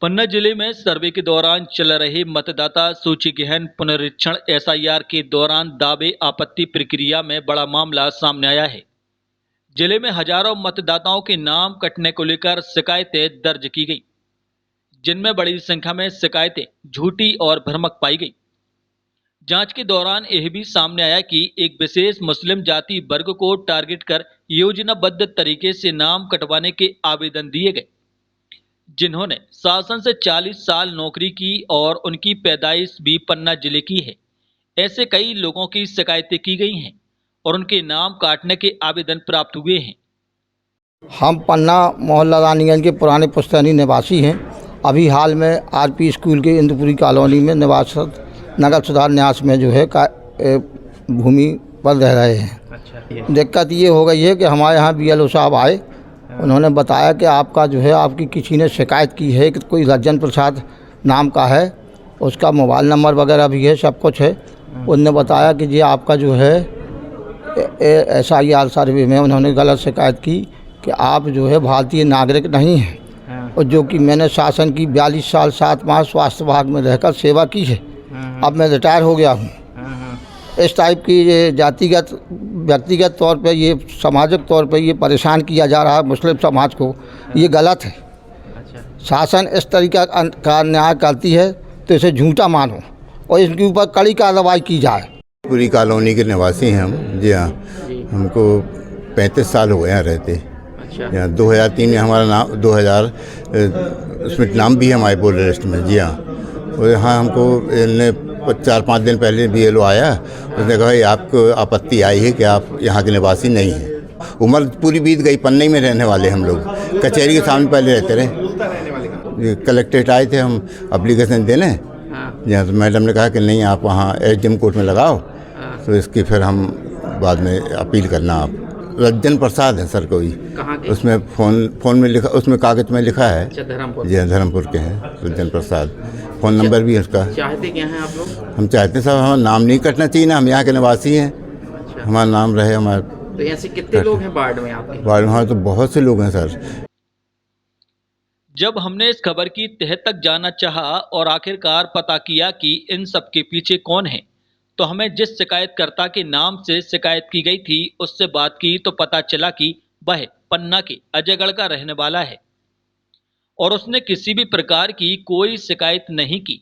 पन्ना जिले में सर्वे के दौरान चल रहे मतदाता सूची गहन पुनरीक्षण एसआईआर के दौरान दावे आपत्ति प्रक्रिया में बड़ा मामला सामने आया है। जिले में हजारों मतदाताओं के नाम कटने को लेकर शिकायतें दर्ज की गई, जिनमें बड़ी संख्या में शिकायतें झूठी और भ्रामक पाई गई। जांच के दौरान यह भी सामने आया कि एक विशेष मुस्लिम जाति वर्ग को टारगेट कर योजनाबद्ध तरीके से नाम कटवाने के आवेदन दिए गए, जिन्होंने शासन से 40 साल नौकरी की और उनकी पैदाइश भी पन्ना जिले की है। ऐसे कई लोगों की शिकायतें की गई हैं और उनके नाम काटने के आवेदन प्राप्त हुए हैं। हम पन्ना मोहल्ला रानीगंज के पुराने पुश्तैनी निवासी हैं। अभी हाल में आरपी स्कूल के इंद्रपुरी कॉलोनी में निवास नगर सुधार न्यास में जो है भूमि पर रह रहे हैं। दिक्कत ये हो गई है कि हमारे यहाँ BLO साहब आए, उन्होंने बताया कि आपका जो है आपकी किसी ने शिकायत की है कि कोई रज्जन प्रसाद नाम का है, उसका मोबाइल नंबर वगैरह भी है, सब कुछ है। उनने बताया कि ये आपका जो है SIR सर्वे में उन्होंने गलत शिकायत की कि आप जो है भारतीय नागरिक नहीं हैं, और जो कि मैंने शासन की 42 साल 7 माह स्वास्थ्य विभाग में रहकर सेवा की है। अब मैं रिटायर हो गया हूँ। इस टाइप की ये जातिगत व्यक्तिगत तौर पे, ये सामाजिक तौर पे ये परेशान किया जा रहा है मुस्लिम समाज को, ये गलत है। शासन इस तरीका का न्याय करती है तो इसे झूठा मानो और इसके ऊपर कड़ी कार्रवाई की जाए। पूरी कॉलोनी के निवासी हैं हम। जी हाँ, हमको 35 साल हो गए हैं रहते। यहाँ 2003 में हमारा नाम 2000 उसमें नाम भी है हमारे पोल लिस्ट में। जी हाँ, और यहाँ हमको इन्हें 4-5 दिन पहले BLO आया, उसने कहा आपको आपत्ति आई है कि आप यहाँ के निवासी नहीं हैं। उम्र पूरी बीत गई, पन्ने में रहने वाले हम लोग, कचहरी के सामने पहले रहते रहे। कलेक्ट्रेट आए थे हम एप्लीकेशन देने, जहाँ तो मैडम ने कहा कि नहीं आप वहाँ SDM कोर्ट में लगाओ, तो इसकी फिर हम बाद में अपील करना। आप रज्जन प्रसाद है सर कोई, उसमें फ़ोन में लिखा, उसमें कागज में लिखा है। जी हाँ, धर्मपुर के हैं रज्जन प्रसाद। फ़ोन नंबर भी है उसका। चाहते क्या हैं आप लोग? हम चाहते हैं साहब हमारा नाम नहीं कटना चाहिए ना, हम यहाँ के निवासी हैं। हमारा नाम रहे हमारा। तो ऐसे कितने लोग हैं वार्ड में आपके? वार्ड में तो बहुत से लोग हैं सर। जब हमने इस खबर की तह तक जाना चाहा और आखिरकार पता किया कि इन सब के पीछे कौन है, तो हमें जिस शिकायतकर्ता के नाम से शिकायत की गई थी उससे बात की तो पता चला कि वह पन्ना के अजयगढ़ का रहने वाला है और उसने किसी भी प्रकार की कोई शिकायत नहीं की।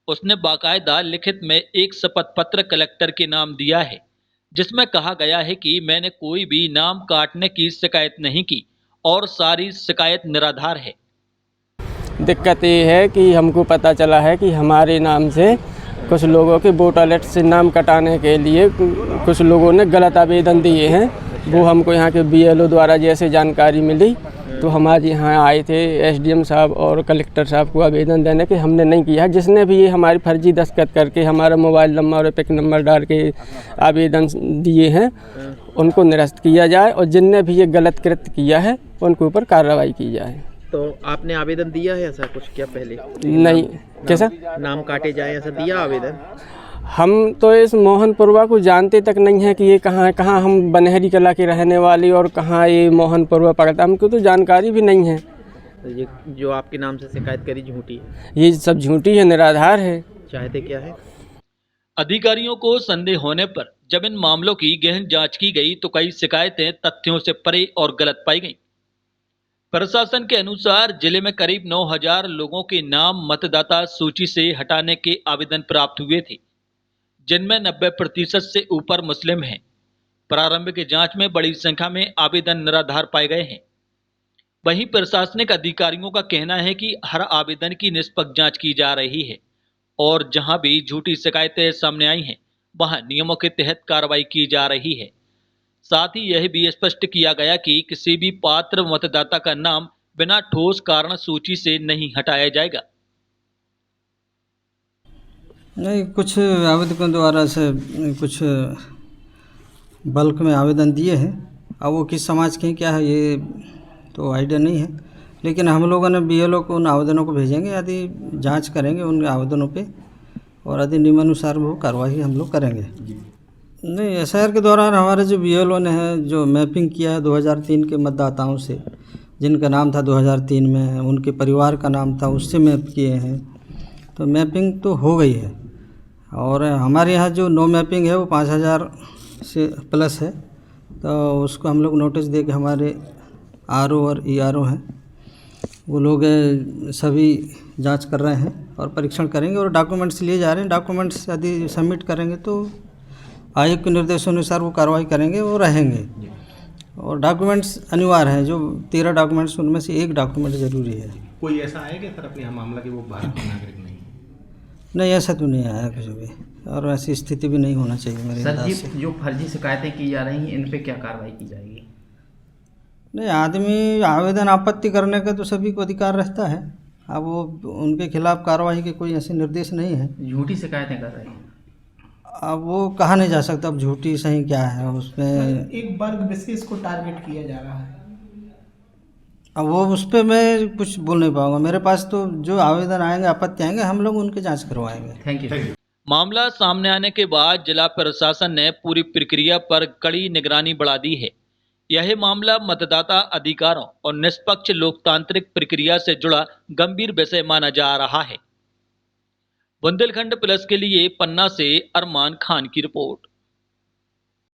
उसने बाकायदा लिखित में एक शपथ पत्र कलेक्टर के नाम दिया है, जिसमें कहा गया है कि मैंने कोई भी नाम काटने की शिकायत नहीं की और सारी शिकायत निराधार है। दिक्कत ये है कि हमको पता चला है कि हमारे नाम से कुछ लोगों के वोटर लिस्ट से नाम कटाने के लिए कुछ लोगों ने गलत आवेदन दिए हैं। वो हमको यहाँ के BLO द्वारा जैसे जानकारी मिली तो हमारे यहाँ आए थे SDM साहब और कलेक्टर साहब को आवेदन देने के। हमने नहीं किया, जिसने भी ये हमारी फर्जी दस्तखत करके हमारा मोबाइल नंबर और पिक नंबर डाल के आवेदन दिए हैं उनको निरस्त किया जाए, और जिनने भी ये गलत कृत्य किया है उनके ऊपर कार्रवाई की जाए। तो आपने आवेदन दिया है ऐसा कुछ क्या पहले? नहीं। कैसा नाम काटे जाए ऐसा दिया आवेदन? हम तो इस मोहनपुरवा को जानते तक नहीं है कि ये कहाँ है। कहाँ हम बनहरी कला के रहने वाले और कहाँ ये मोहनपुरवा पड़ता, हमको तो जानकारी भी नहीं है। तो ये जो आपके नाम से शिकायत करी झूठी है? ये सब झूठी है, निराधार है। चाहते क्या है? अधिकारियों को संदेह होने पर जब इन मामलों की गहन जांच की गई तो कई शिकायतें तथ्यों से परे और गलत पाई गई। प्रशासन के अनुसार जिले में करीब 9000 लोगों के नाम मतदाता सूची से हटाने के आवेदन प्राप्त हुए थे, जिनमें 90% से ऊपर मुस्लिम हैं। प्रारंभिक जांच में बड़ी संख्या में आवेदन निराधार पाए गए हैं। वहीं प्रशासनिक अधिकारियों का कहना है कि हर आवेदन की निष्पक्ष जांच की जा रही है और जहां भी झूठी शिकायतें सामने आई हैं वहां नियमों के तहत कार्रवाई की जा रही है। साथ ही यह भी स्पष्ट किया गया कि किसी भी पात्र मतदाता का नाम बिना ठोस कारण सूची से नहीं हटाया जाएगा। नहीं, कुछ आवेदकों द्वारा से कुछ बल्क में आवेदन दिए हैं। अब वो किस समाज के क्या है ये तो आइडिया नहीं है, लेकिन हम लोगों ने BLO को उन आवेदनों को भेजेंगे, यदि जांच करेंगे उन आवेदनों पे और यदि नियमानुसार वो कार्रवाई हम लोग करेंगे। नहीं, SIR के दौरान हमारे जो BLO ने है जो मैपिंग किया है 2003 के मतदाताओं से, जिनका नाम था 2003 में, उनके परिवार का नाम था, उससे मैप किए हैं। तो मैपिंग तो हो गई है। और हमारे यहाँ जो नो मैपिंग है वो 5000 से प्लस है। तो उसको हम लोग नोटिस दे के हमारे आरओ और ईआरओ हैं, वो लोग सभी जांच कर रहे हैं और परीक्षण करेंगे और डॉक्यूमेंट्स लिए जा रहे हैं। डॉक्यूमेंट्स यदि सबमिट करेंगे तो आयोग के निर्देशानुसार वो कार्रवाई करेंगे, वो रहेंगे। और डॉक्यूमेंट्स अनिवार्य हैं, जो 13 डॉक्यूमेंट्स उनमें से एक डॉक्यूमेंट ज़रूरी है। कोई ऐसा है कि सर अपने यहाँ मामला कि वो भारत के नागरिक नहीं है? नहीं, ऐसा तो नहीं आया कुछ भी, और ऐसी स्थिति भी नहीं होना चाहिए मेरे सर अंदाज से। जो फर्जी शिकायतें की जा रही हैं इन पे क्या कार्रवाई की जाएगी? नहीं, आदमी आवेदन आपत्ति करने का तो सभी को अधिकार रहता है। अब वो उनके खिलाफ कार्रवाई के कोई ऐसे निर्देश नहीं है। झूठी शिकायतें कर रहे हैं। अब वो कहा नहीं जा सकता, अब झूठी सही क्या है उसमें। एक वर्ग विशेष को टारगेट किया जा रहा है। अब वो उस पर मैं कुछ बोल नहीं पाऊंगा। मेरे पास तो जो आवेदन आएंगे, आपत्ति आएंगे, हम लोग उनकी जांच करवाएंगे। Thank you. मामला सामने आने के बाद जिला प्रशासन ने पूरी प्रक्रिया पर कड़ी निगरानी बढ़ा दी है। यह मामला मतदाता अधिकारों और निष्पक्ष लोकतांत्रिक प्रक्रिया से जुड़ा गंभीर विषय माना जा रहा है। बुंदेलखंड प्लस के लिए पन्ना से अरमान खान की रिपोर्ट।